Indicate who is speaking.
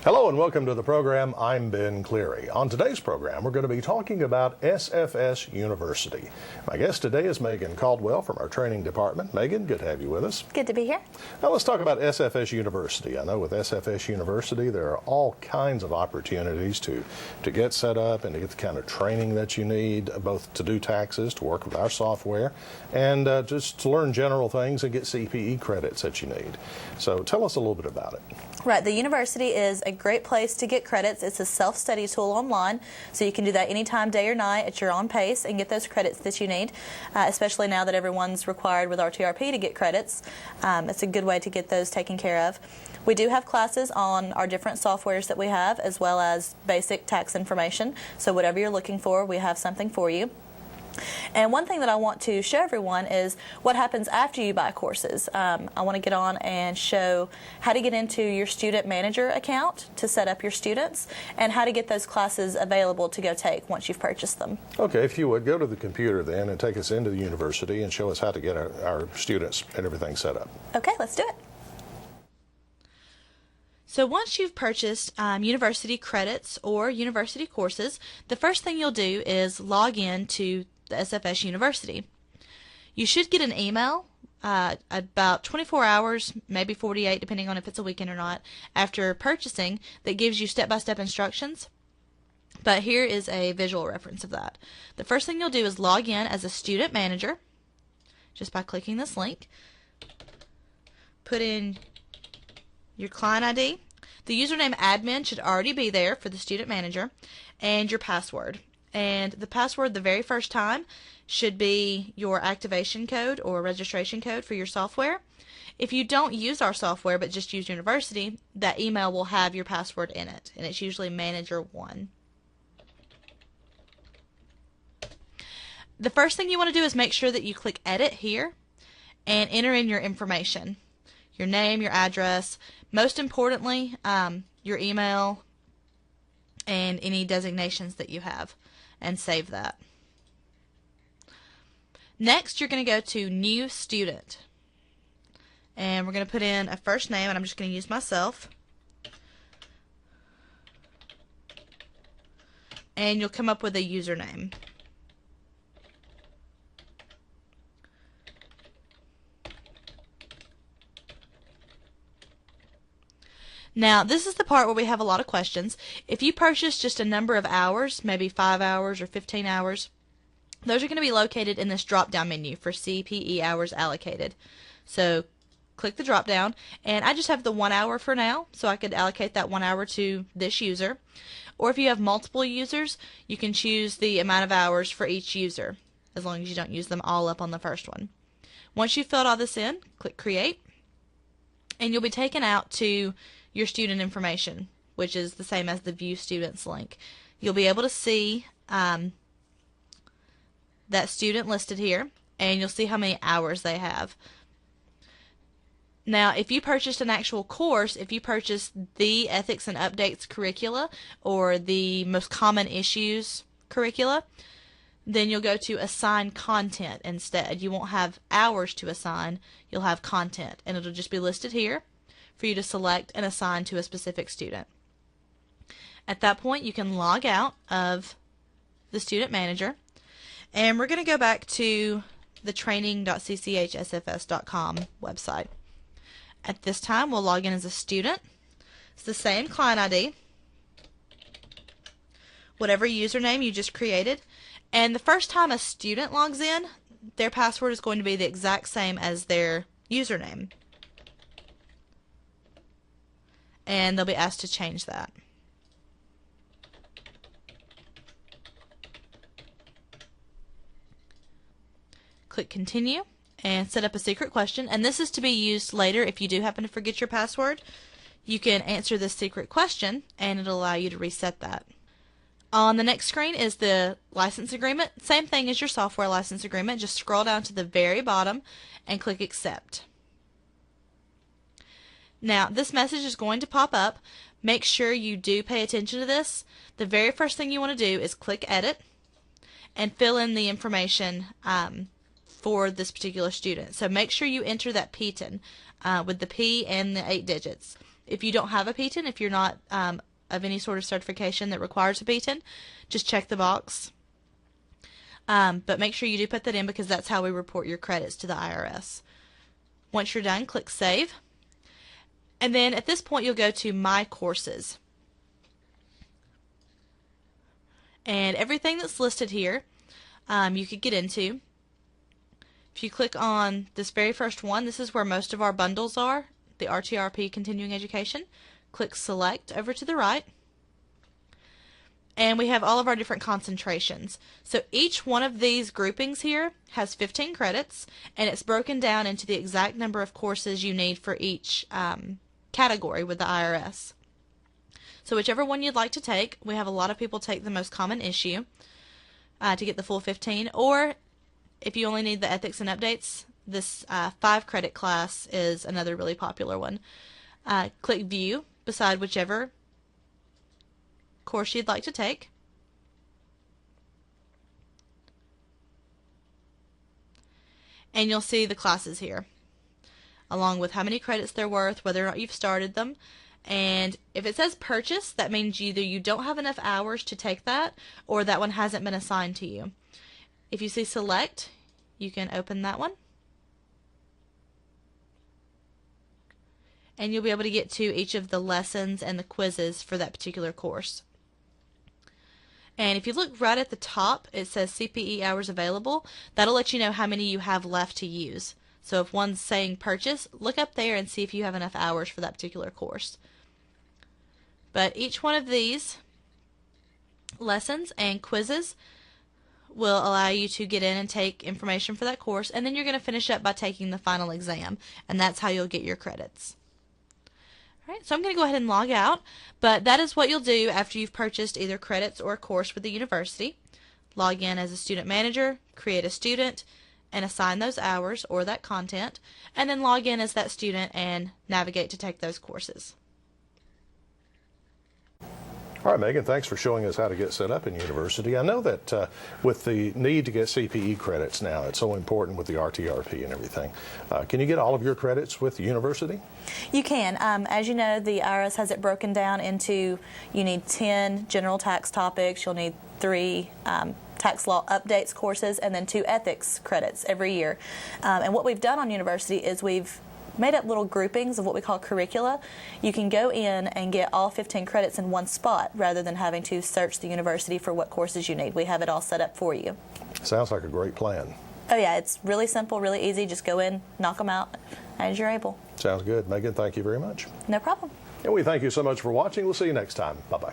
Speaker 1: Hello and welcome to the program. I'm Ben Cleary. On today's program, we're going to be talking about SFS University. My guest today is Megan Caldwell from our training department. Megan, good to have you with us.
Speaker 2: Good to be here.
Speaker 1: Now let's talk about SFS University. I know with SFS University there are all kinds of opportunities to get set up and to get the kind of training that you need, both to do taxes, to work with our software, and just to learn general things and get CPE credits that you need. So tell us a little bit about it.
Speaker 2: Right, the university is a great place to get credits. It's a self-study tool online, so you can do that anytime, day or night, at your own pace and get those credits that you need, especially now that everyone's required with RTRP to get credits. It's a good way to get those taken care of. We do have classes on our different softwares that we have, as well as basic tax information, so whatever you're looking for, we have something for you. And one thing that I want to show everyone is what happens after you buy courses. I want to get on and show how to get into your student manager account to set up your students and how to get those classes available to go take once you've purchased them.
Speaker 1: Okay, if you would, go to the computer then and take us into the university and show us how to get our students and everything set up.
Speaker 2: Okay, let's do it.
Speaker 3: So once you've purchased university credits or university courses, the first thing you'll do is log in to the SFS University. You should get an email about 24 hours, maybe 48, depending on if it's a weekend or not, after purchasing that gives you step-by-step instructions. But here is a visual reference of that. The first thing you'll do is log in as a student manager just by clicking this link. Put in your client ID. The username admin should already be there for the student manager, and your password. And the password the very first time should be your activation code or registration code for your software. If you don't use our software but just use university, that email will have your password in it, and it's usually manager1. The first thing you want to do is make sure that you click edit here and enter in your information. Your name, your address, most importantly, your email, and any designations that you have, and save that. Next, you're going to go to New Student, and we're going to put in a first name, and I'm just going to use myself, and you'll come up with a username. Now, this is the part where we have a lot of questions. If you purchase just a number of hours, maybe 5 hours or 15 hours, those are going to be located in this drop-down menu for CPE hours allocated. So, click the drop-down, and I just have the 1 hour for now, so I could allocate that 1 hour to this user. Or if you have multiple users, you can choose the amount of hours for each user, as long as you don't use them all up on the first one. Once you've filled all this in, click Create, and you'll be taken out to your student information, which is the same as the View Students link. You'll be able to see that student listed here, and you'll see how many hours they have. Now, if you purchased an actual course, if you purchased the Ethics and Updates curricula or the Most Common Issues curricula, then you'll go to Assign Content instead. You won't have hours to assign, you'll have content, and it'll just be listed here for you to select and assign to a specific student. At that point, you can log out of the student manager, and we're going to go back to the training.cchsfs.com website. At this time, we'll log in as a student. It's the same client ID, whatever username you just created, and the first time a student logs in, their password is going to be the exact same as their username, and they'll be asked to change that. Click Continue and set up a secret question, and this is to be used later if you do happen to forget your password. You can answer this secret question and it'll allow you to reset that. On the next screen is the license agreement. Same thing as your software license agreement. Just scroll down to the very bottom and click Accept. Now, this message is going to pop up. Make sure you do pay attention to this. The very first thing you want to do is click Edit and fill in the information for this particular student. So make sure you enter that PTIN with the P and the 8 digits. If you don't have a PTIN, if you're not of any sort of certification that requires a PTIN, just check the box. But make sure you do put that in, because that's how we report your credits to the IRS. Once you're done, click Save. And then at this point, you'll go to My Courses. And everything that's listed here, you could get into. If you click on this very first one, this is where most of our bundles are, the RTRP Continuing Education. Click Select over to the right. And we have all of our different concentrations. So each one of these groupings here has 15 credits, and it's broken down into the exact number of courses you need for each category with the IRS. So whichever one you'd like to take, we have a lot of people take the most common issue to get the full 15, or if you only need the ethics and updates, this 5-credit class is another really popular one. Click View beside whichever course you'd like to take. And you'll see the classes here, along with how many credits they're worth, whether or not you've started them. And if it says purchase, that means either you don't have enough hours to take that, or that one hasn't been assigned to you. If you see select, you can open that one. And you'll be able to get to each of the lessons and the quizzes for that particular course. And if you look right at the top, it says CPE hours available. That'll let you know how many you have left to use. So if one's saying purchase, look up there and see if you have enough hours for that particular course. But each one of these lessons and quizzes will allow you to get in and take information for that course, and then you're going to finish up by taking the final exam, and that's how you'll get your credits. All right, so I'm going to go ahead and log out, but that is what you'll do after you've purchased either credits or a course with the university. Log in as a student manager, create a student, and assign those hours or that content, and then log in as that student and navigate to take those courses.
Speaker 1: All right, Megan, thanks for showing us how to get set up in university. I know that with the need to get CPE credits now, it's so important with the RTRP and everything. Can you get all of your credits with the university?
Speaker 2: You can. As you know, the IRS has it broken down into, you need 10 general tax topics, you'll need 3 tax law updates courses, and then 2 ethics credits every year. And what we've done on university is we've made up little groupings of what we call curricula. You can go in and get all 15 credits in one spot rather than having to search the university for what courses you need. We have it all set up for you.
Speaker 1: Sounds like a great plan.
Speaker 2: Oh yeah, it's really simple, really easy. Just go in, knock them out as you're able.
Speaker 1: Sounds good. Megan, thank you very much.
Speaker 2: No problem.
Speaker 1: And we thank you so much for watching. We'll see you next time. Bye-bye.